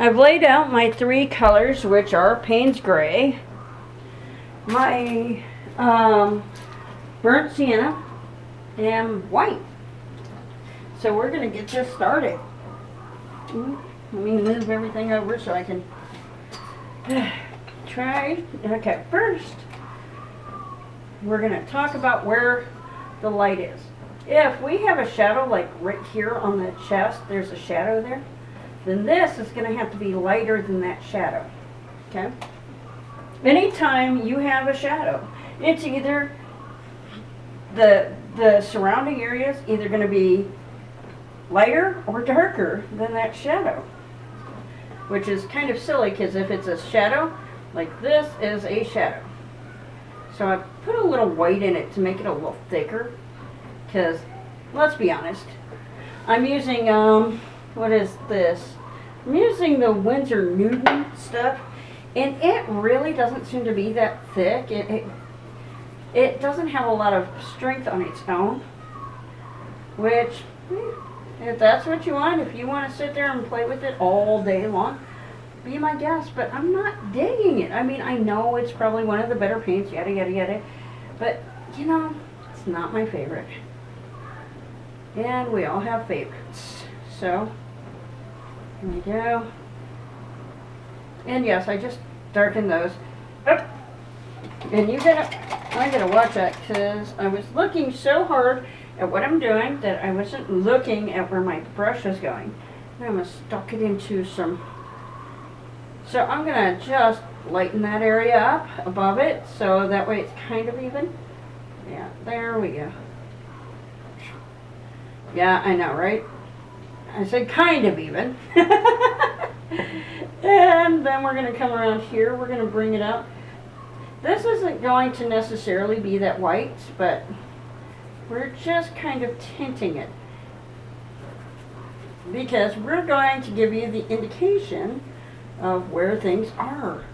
I've laid out my three colors, which are Payne's Gray, my burnt sienna, and white. So we're going to get this started. Let me move everything over so I can try. Okay, first we're going to talk about where the light is. If we have a shadow like right here on the chest, there's a shadow there, then this is going to have to be lighter than that shadow. Okay? Anytime you have a shadow, it's either the surrounding area is either going to be lighter or darker than that shadow, which is kind of silly because if it's a shadow, like this is a shadow. So I put a little white in it to make it a little thicker because, let's be honest, I'm using, what is this? I'm using the Winsor Newton stuff, and it really doesn't seem to be that thick. It doesn't have a lot of strength on its own, which, if that's what you want, if you want to sit there and play with it all day long, be my guest, but I'm not digging it. I mean, I know it's probably one of the better paints, yada, yada, yada, but, you know, it's not my favorite. And we all have favorites. So, here we go. And yes, I just darkened those. Oh. And I gotta watch that because I was looking so hard at what I'm doing that I wasn't looking at where my brush is going. And I almost stuck it into some. So I'm gonna just lighten that area up above it so that way it's kind of even. Yeah, there we go. Yeah, I know, right? I said kind of even. And then we're going to come around here. We're going to bring it up. This isn't going to necessarily be that white, but we're just kind of tinting it. Because we're going to give you the indication of where things are.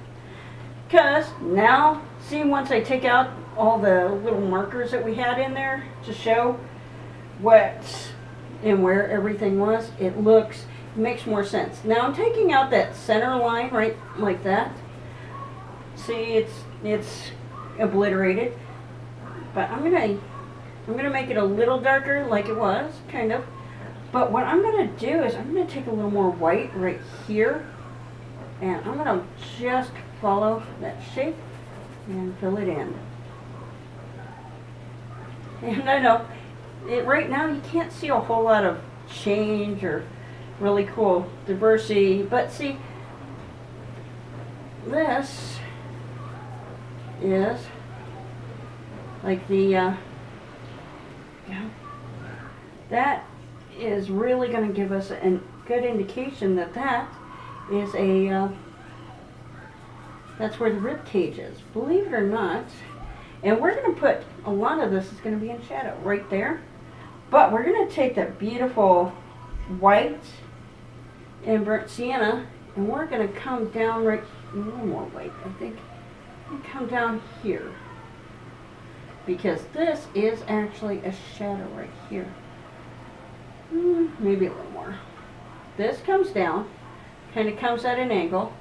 Because now, see, once I take out all the little markers that we had in there to show what and where everything was, it makes more sense. Now I'm taking out that center line right like that. See, it's obliterated, but I'm gonna make it a little darker like it was, kind of. But what I'm gonna do is I'm gonna take a little more white right here, and I'm gonna just follow that shape and fill it in. And I know right now you can't see a whole lot of change or really cool diversity, but see, this is like that is really going to give us a good indication that that is that's where the rib cage is, believe it or not. And we're going to put a lot of this is going to be in shadow right there, but we're going to take that beautiful white and burnt sienna, and we're going to come down right, a little more white, I think, and come down here, because this is actually a shadow right here. Maybe a little more. This comes down, kind of comes at an angle,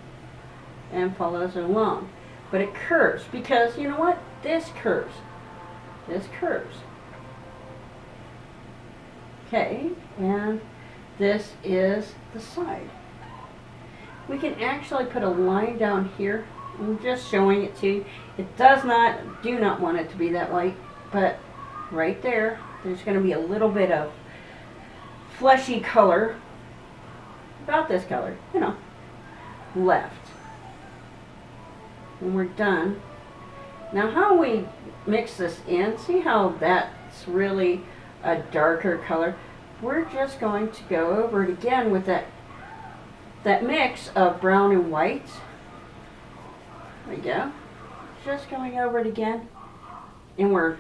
and follows along, but it curves, because you know what? This curves. This curves. Okay, and this is the side. We can actually put a line down here. I'm just showing it to you. It do not want it to be that light, but right there, there's going to be a little bit of fleshy color, about this color, you know, left. When we're done, now how we mix this in, see how that's really a darker color? We're just going to go over it again with that mix of brown and white. There we go. Just going over it again, and we're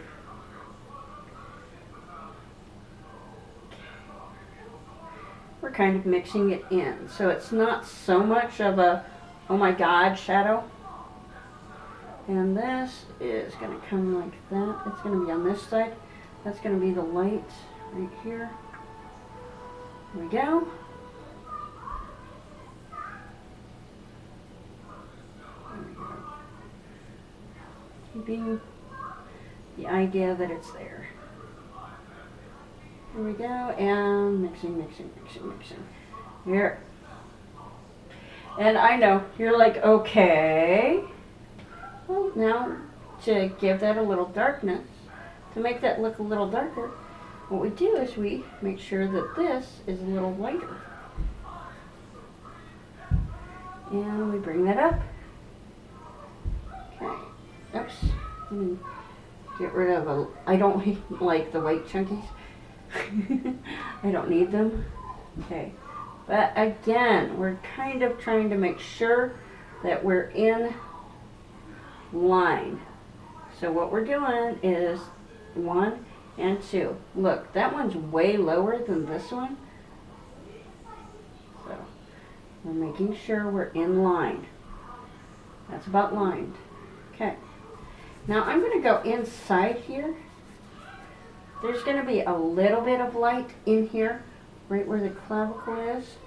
kind of mixing it in, so it's not so much of a oh my god shadow. And this is going to come like that. It's going to be on this side. That's going to be the light right here. There we go. keeping the idea that it's there. Here we go, and mixing, mixing, mixing, mixing. Here. And I know, you're like, okay. Well, now, to give that a little darkness, to make that look a little darker, what we do is we make sure that this is a little lighter. And we bring that up. Okay. Oops. Get rid of I don't like the white chunkies. I don't need them. Okay. But again, we're kind of trying to make sure that we're in line. So what we're doing is 1 and 2. Look, that one's way lower than this one. So we're making sure we're in line. That's about lined. Okay. Now I'm going to go inside here. There's going to be a little bit of light in here, right where the clavicle is.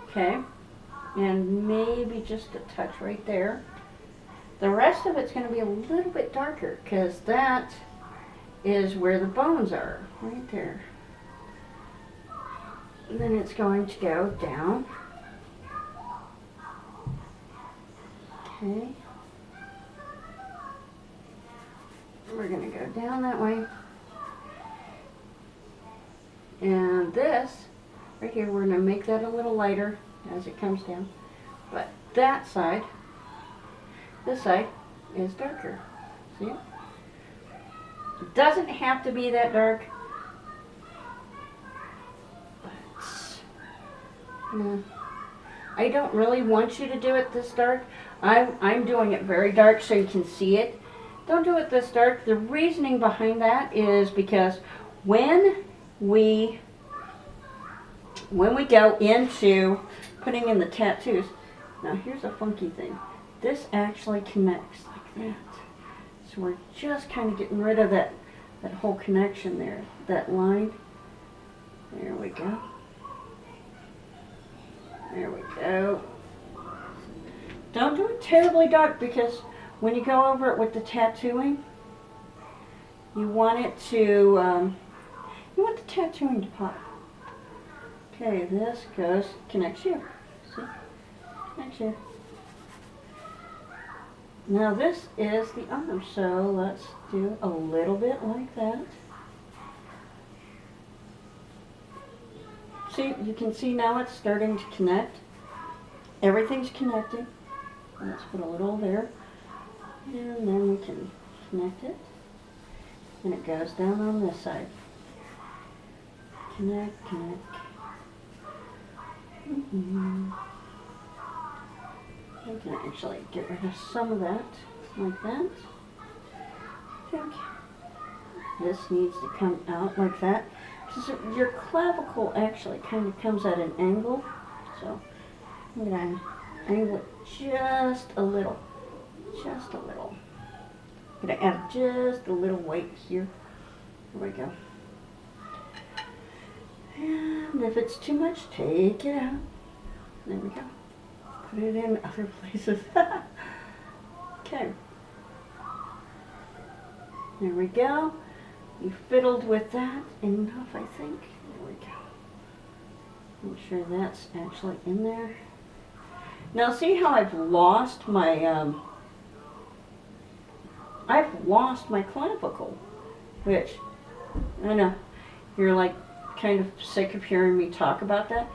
Okay. And maybe just a touch right there. The rest of it's going to be a little bit darker because that is where the bones are, right there. And then it's going to go down. Okay. We're going to go down that way. And this, right here, we're going to make that a little lighter as it comes down. But that side, this side, is darker. See? It doesn't have to be that dark. But, I don't really want you to do it this dark. I'm doing it very dark so you can see it. Don't do it this dark. The reasoning behind that is because when we go into putting in the tattoos, now here's a funky thing. This actually connects like that. So we're just kind of getting rid of that whole connection there, that line. There we go. There we go. Don't do it terribly dark because when you go over it with the tattooing, you want it to, you want the tattooing to pop. Okay, this goes, connects here. See? Connects here. Now this is the arm, so let's do a little bit like that. See, you can see now it's starting to connect. Everything's connecting. Let's put a little there. And then we can connect it. And it goes down on this side. Connect, connect. I can actually get rid of some of that, like that. I think this needs to come out like that. Because your clavicle actually kind of comes at an angle. So I'm going to angle it just a little. Just a little. I'm going to add just a little weight here. There we go. And if it's too much, take it out. There we go. Put it in other places. Okay. There we go. You fiddled with that enough, I think. There we go. Make sure that's actually in there. Now see how I've lost my clavicle, which I know you're like kind of sick of hearing me talk about that,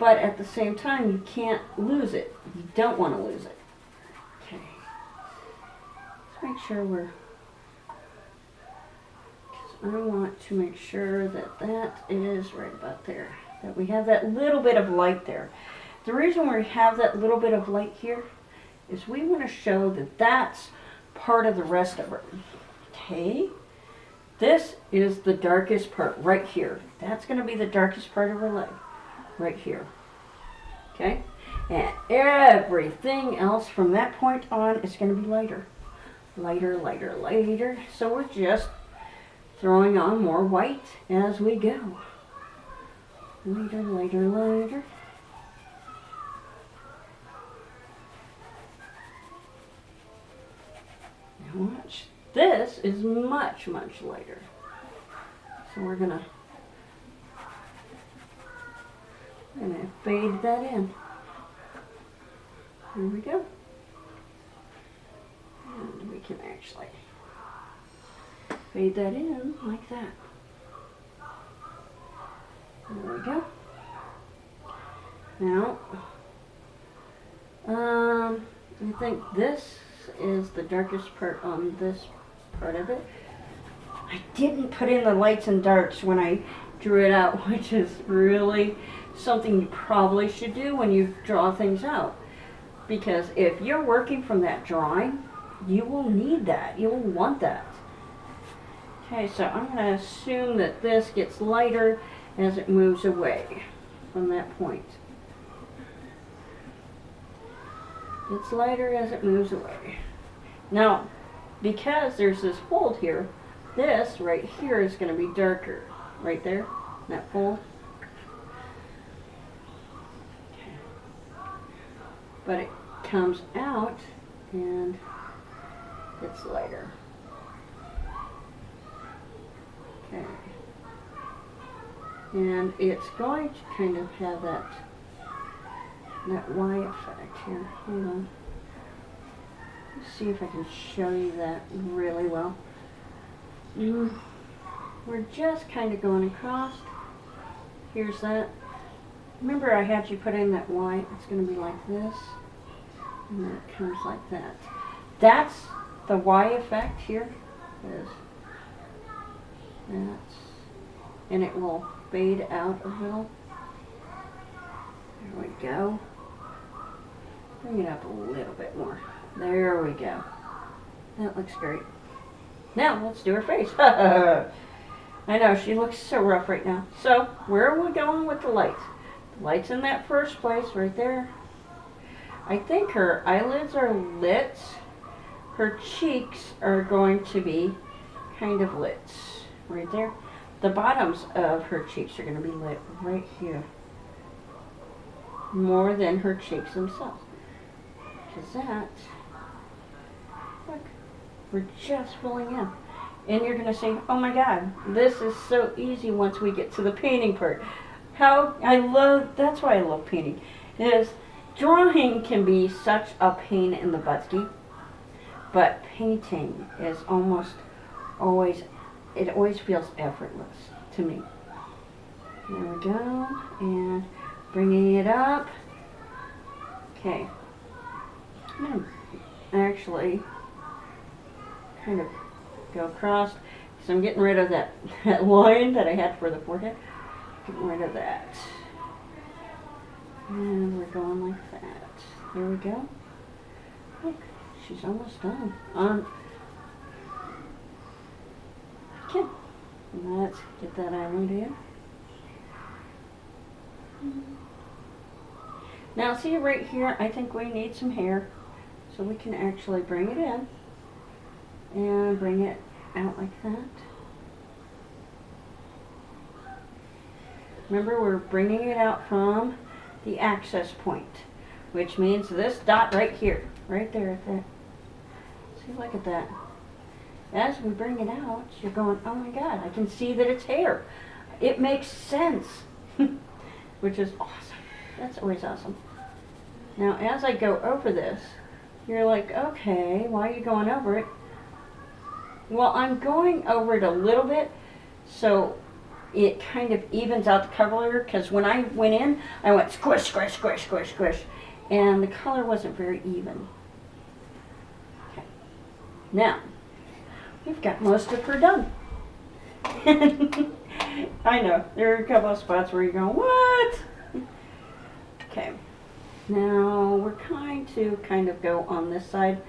but at the same time you can't lose it. You don't want to lose it. Okay. Let's make sure we're, I want to make sure that that is right about there, that we have that little bit of light there. The reason we have that little bit of light here is we want to show that that's part of the rest of it. Okay, this is the darkest part right here. That's going to be the darkest part of her leg, right here. Okay, and everything else from that point on is going to be lighter. Lighter, lighter, lighter. So we're just throwing on more white as we go. Lighter, lighter, lighter. Now watch, This is much, much lighter. So we're gonna fade that in. Here we go. And we can actually fade that in like that. There we go. Now, I think this is the darkest part on this part of it. I didn't put in the lights and darks when I drew it out, which is really something you probably should do when you draw things out. Because if you're working from that drawing, you will need that. You will want that. Okay, so I'm going to assume that this gets lighter as it moves away from that point. It's lighter as it moves away. Now, because there's this fold here, this right here is going to be darker. Right there, that fold. Okay. But it comes out and it's lighter. Okay. And it's going to kind of have that Y effect here. Hold on. Let's see if I can show you that really well. We're just kind of going across. Here's that. Remember I had you put in that Y? It's going to be like this. And then it comes like that. That's the Y effect here. Is that. And it will fade out a little. There we go. Bring it up a little bit more. There we go. That looks great. Now let's do her face. I know, she looks so rough right now. So, where are we going with the lights? The light's in that first place, right there. I think her eyelids are lit. Her cheeks are going to be kind of lit. Right there. The bottoms of her cheeks are going to be lit right here. More than her cheeks themselves. Because that, look, we're just filling in. And you're going to say, oh my God, this is so easy once we get to the painting part. That's why I love painting, is drawing can be such a pain in the buttsky, but painting is almost always, it always feels effortless to me. There we go, and bringing it up. Okay, I'm going to actually kind of go across, because I'm getting rid of that line that I had for the forehead. Getting rid of that. And we're going like that. There we go. Look, she's almost done. Okay. Let's get that island in. Now see right here, I think we need some hair. So we can actually bring it in. And bring it out like that. Remember, we're bringing it out from the access point, which means this dot right here, right there at that. See, look at that. As we bring it out, you're going, oh my God, I can see that it's hair. It makes sense, which is awesome. That's always awesome. Now, as I go over this, you're like, okay, why are you going over it? Well, I'm going over it a little bit, so it kind of evens out the color, because when I went in, I went squish, squish, squish, squish, squish, and the color wasn't very even. Okay. Now, we've got most of her done. I know, there are a couple of spots where you're going, what? Okay. Now, we're going to kind of go on this side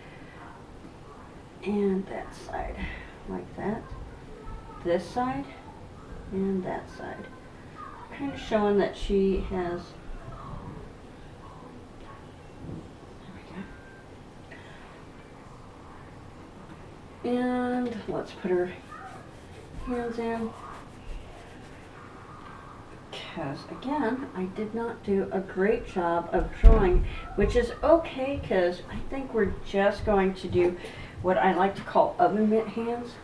and that side, like that. This side and that side. Kind of showing that she has, there we go. And let's put her hands in. Because again, I did not do a great job of drawing, which is okay, because I think we're just going to do what I like to call oven mitt hands.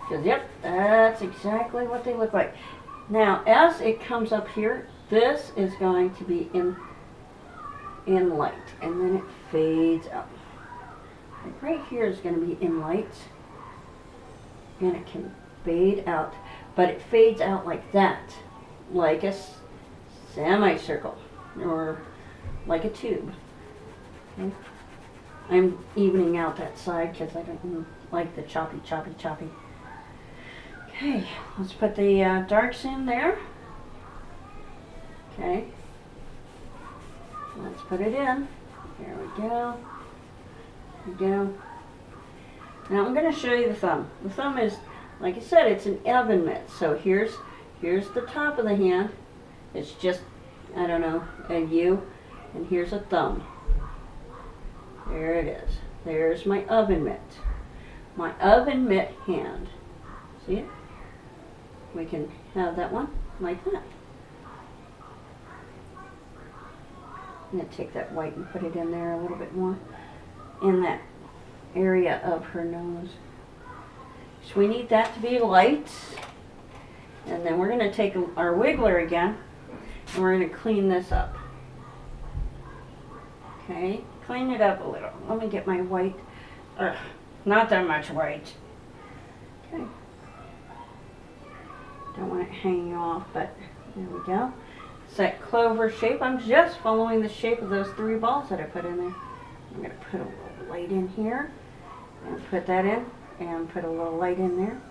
Because, yep, that's exactly what they look like. Now, as it comes up here, this is going to be in light, and then it fades out. Like right here is going to be in light, and it can fade out, but it fades out like that, like a semicircle, or like a tube. Okay? I'm evening out that side because I don't like the choppy. Okay, let's put the darks in there. Okay, let's put it in. There we go. There we go. Now I'm going to show you the thumb. The thumb is, like I said, it's an oven mitt. So here's the top of the hand. It's just, I don't know, a U, and here's a thumb. There it is. There's my oven mitt. My oven mitt hand. See it? We can have that one like that. I'm going to take that white and put it in there a little bit more in that area of her nose. So we need that to be light. And then we're going to take our wiggler again and we're going to clean this up. Okay, clean it up a little. Let me get my white. Not that much white. Okay. Don't want it hanging off, but there we go. It's that clover shape. I'm just following the shape of those 3 balls that I put in there. I'm going to put a little light in here and put that in and put a little light in there.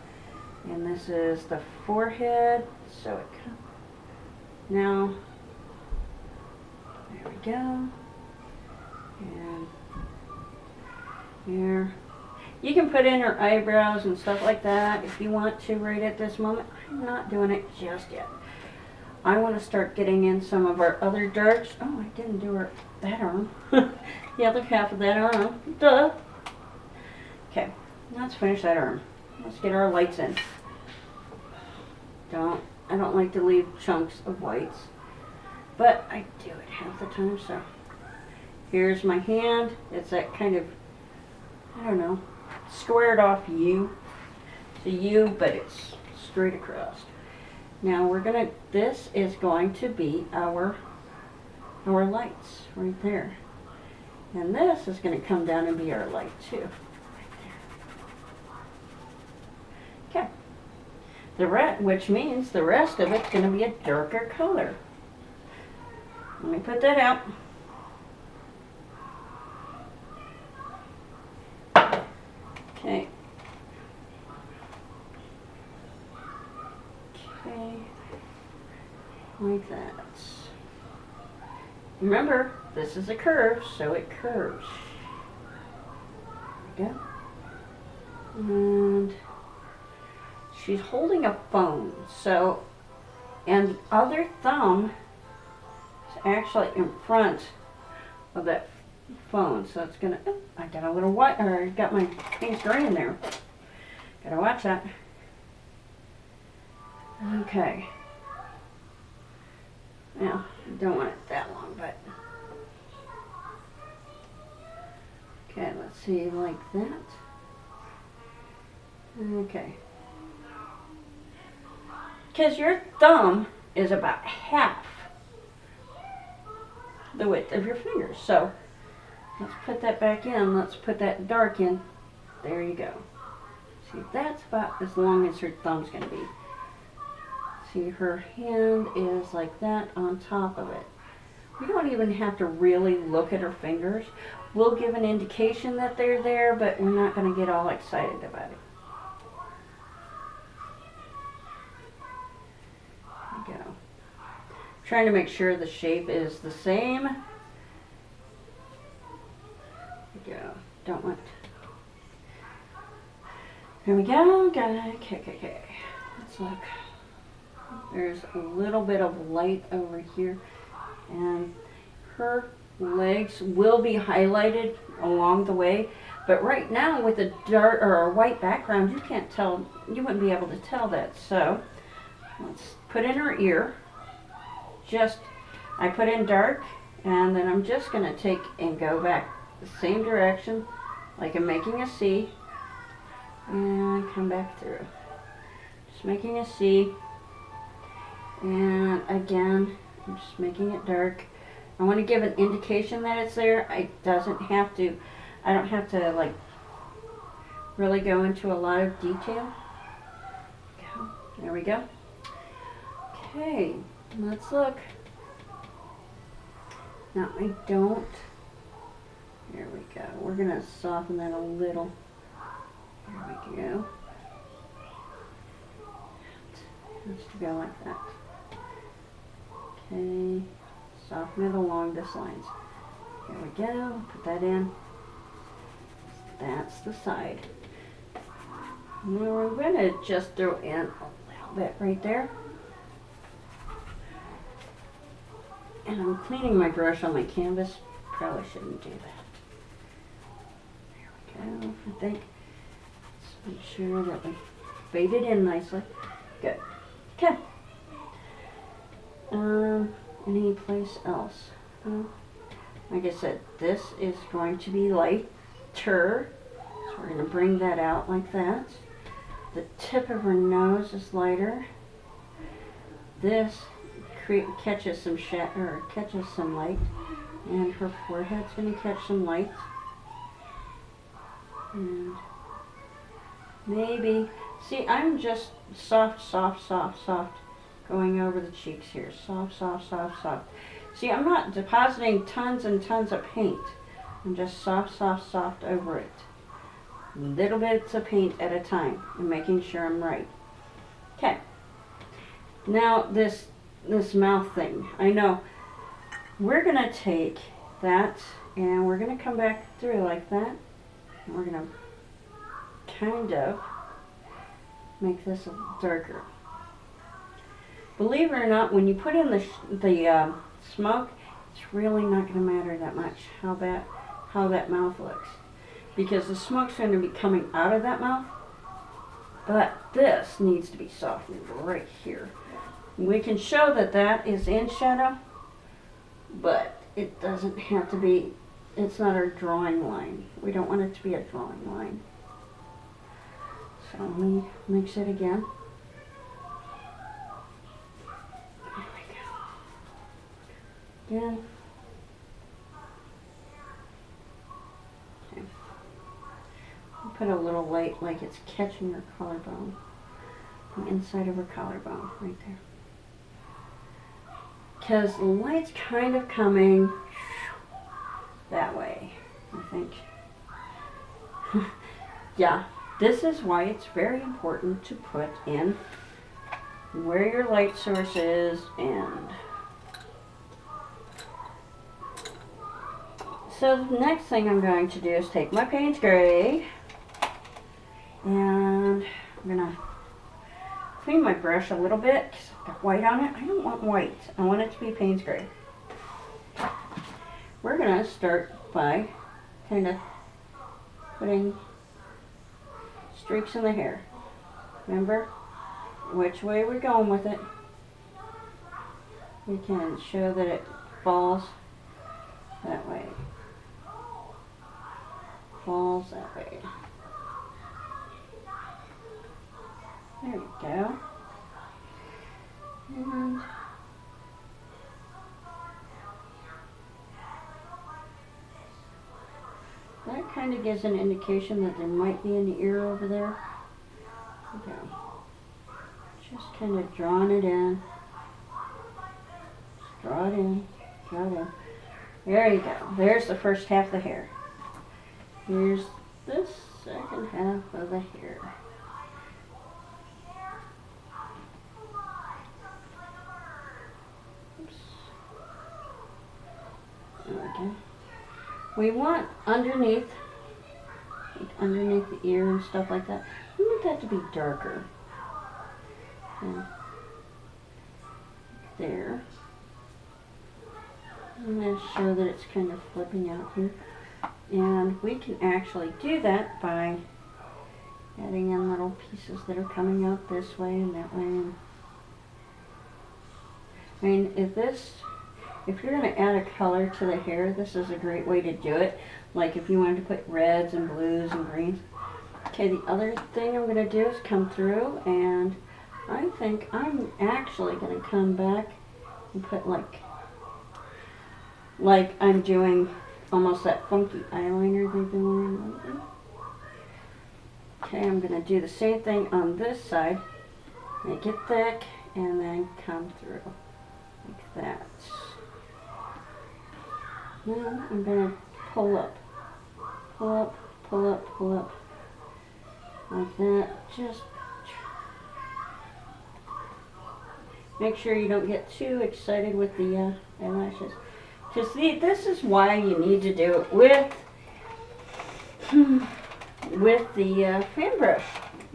And this is the forehead. So it comes. Now, there we go. And here. You can put in her eyebrows and stuff like that if you want to right at this moment. I'm not doing it just yet. I want to start getting in some of our other darks. Oh, I didn't do that arm. The other half of that arm. Duh. Okay, let's finish that arm. Let's get our lights in. I don't like to leave chunks of whites, but I do it half the time. So here's my hand. It's that kind of, I don't know, squared off U. It's a U, but it's straight across. Now this is going to be our lights right there. And this is going to come down and be our light too. Right there. Okay. Which means the rest of it's going to be a darker color. Let me put that out. Okay. Okay. Like that. Remember, this is a curve, so it curves. There we go. And she's holding a phone, so, and the other thumb is actually in front of that phone, so it's gonna, oh, I got a little white, or I got my pink in there. Gotta watch that. Okay. Now, I don't want it that long, but okay, let's see, like that. Okay. Because your thumb is about half the width of your fingers. So let's put that back in. Let's put that dark in. There you go. See, that's about as long as her thumb's going to be. See, her hand is like that on top of it. We don't even have to really look at her fingers. We'll give an indication that they're there, but we're not going to get all excited about it. There we go. Trying to make sure the shape is the same. There we go. Don't want. There we go. Okay. Let's look. There's a little bit of light over here, and her legs will be highlighted along the way, but right now with a dark or a white background, you can't tell, you wouldn't be able to tell that. So let's put in her ear. I put in dark, and then I'm just going to take and go back the same direction like I'm making a C, and come back through. Just making a C, and again, I'm just making it dark. I want to give an indication that it's there. I don't have to like really go into a lot of detail. There we go. Okay, let's look. Now I don't, there we go. We're gonna soften that a little. There we go. Just to go like that. Okay, soften it along this lines. There we go, put that in. That's the side. Now we're gonna just throw in a little bit right there. And I'm cleaning my brush on my canvas. Probably shouldn't do that. There we go, I think. Let's make sure that we fade it in nicely. Good. Okay. Any place else? Like I said, this is going to be lighter. So we're going to bring that out like that. The tip of her nose is lighter. This catches some catches some light, and her forehead's going to catch some light. And maybe, see, I'm just soft, going over the cheeks here. Soft. See, I'm not depositing tons and tons of paint. I'm just soft over it. Little bits of paint at a time, and making sure I'm right. Okay. Now this mouth thing, I know we're gonna take that and we're gonna come back through like that, and we're gonna kind of make this a little darker. Believe it or not, when you put in the smoke, it's really not gonna matter that much how that mouth looks, because the smoke's going to be coming out of that mouth, but this needs to be softened right here. We can show that that is in shadow, but it doesn't have to be, it's not our drawing line. We don't want it to be a drawing line. So let me mix it again. There we go. Again. Okay. Put a little light like it's catching her collarbone. The inside of her collarbone, right there. Because the light's kind of coming that way, I think. Yeah, this is why it's very important to put in where your light source is. And so the next thing I'm going to do is take my Payne's Gray, and I'm going to clean my brush a little bit because I've got white on it. I don't want white. I want it to be Payne's Gray. We're going to start by kind of putting streaks in the hair. Remember which way we're going with it. We can show that it falls that way. Falls that way. There we go. And that kind of gives an indication that there might be an ear over there. Okay. Just kind of drawing it in. Just draw it in. Draw it in. There you go. There's the first half of the hair. Here's the second half of the hair. Okay. We want underneath the ear and stuff like that, we want that to be darker. And there. I'm going to show that it's kind of flipping out here. And we can actually do that by adding in little pieces that are coming out this way and that way. I mean, if this if you're going to add a color to the hair, this is a great way to do it. Like if you wanted to put reds and blues and greens. Okay, the other thing I'm going to do is come through, and I think I'm actually going to come back and put like I'm doing almost that funky eyeliner they've been wearing lately. Okay, I'm going to do the same thing on this side. Make it thick and then come through like that. Now I'm going to pull up, pull up, pull up, pull up. Like that. Just make sure you don't get too excited with the eyelashes. Because this is why you need to do it with the fan brush.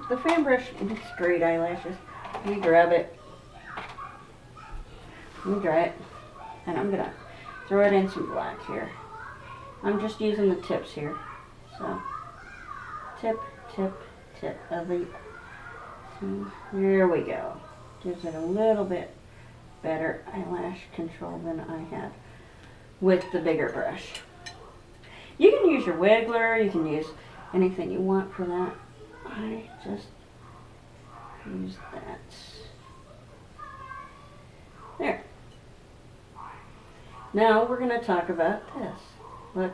The fan brush makes great eyelashes. Let me grab it. Let me dry it. And I'm going to throw it in some black here. I'm just using the tips here. So, tip, tip, tip of the, there we go. Gives it a little bit better eyelash control than I had with the bigger brush. You can use your wiggler, you can use anything you want for that. I just use that. There. Now we're going to talk about this. Look,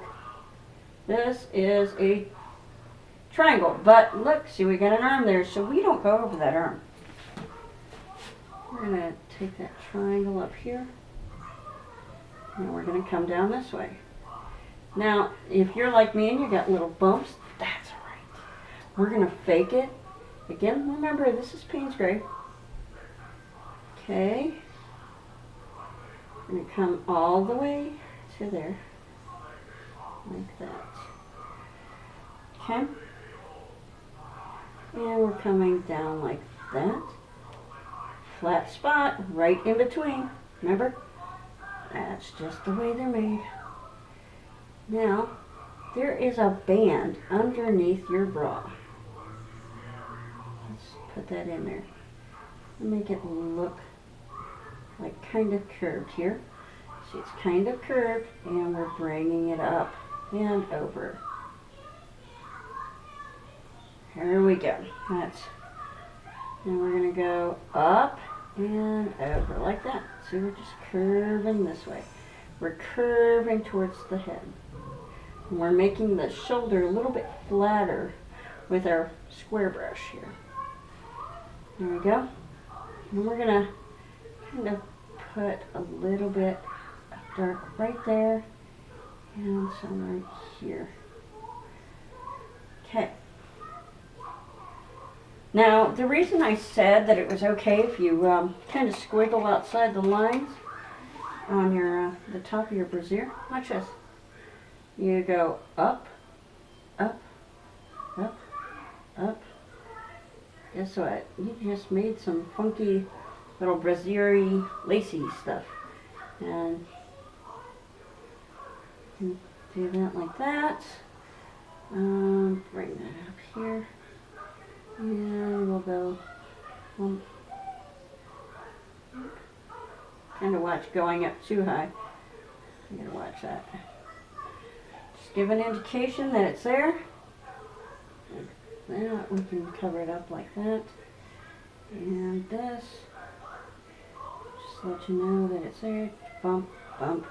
this is a triangle, but look, see, we got an arm there, so we don't go over that arm. We're going to take that triangle up here, and we're going to come down this way. Now, if you're like me and you got little bumps, that's all right. We're going to fake it. Again, remember, this is Payne's gray. Okay. We're going to come all the way to there, like that. Okay. And we're coming down like that. Flat spot right in between. Remember? That's just the way they're made. Now, there is a band underneath your bra. Let's put that in there. And make it look like kind of curved here. See, it's kind of curved, and we're bringing it up and over. Here we go. That's, and we're going to go up and over like that. See, we're just curving this way. We're curving towards the head. And we're making the shoulder a little bit flatter with our square brush here. There we go. And we're going to kind of put a little bit of dark right there and some right here. Okay. Now, the reason I said that it was okay if you kind of squiggle outside the lines on your the top of your brassiere, watch this. You go up, up, up, up. Guess what? You just made some funky little brassiere lacy stuff. And you do that like that. Bring that up here. And we'll go kind of watch going up too high. I'm going to watch that. Just give an indication that it's there. Like that. We can cover it up like that. And this. Just let you know that it's there. Bump, bump,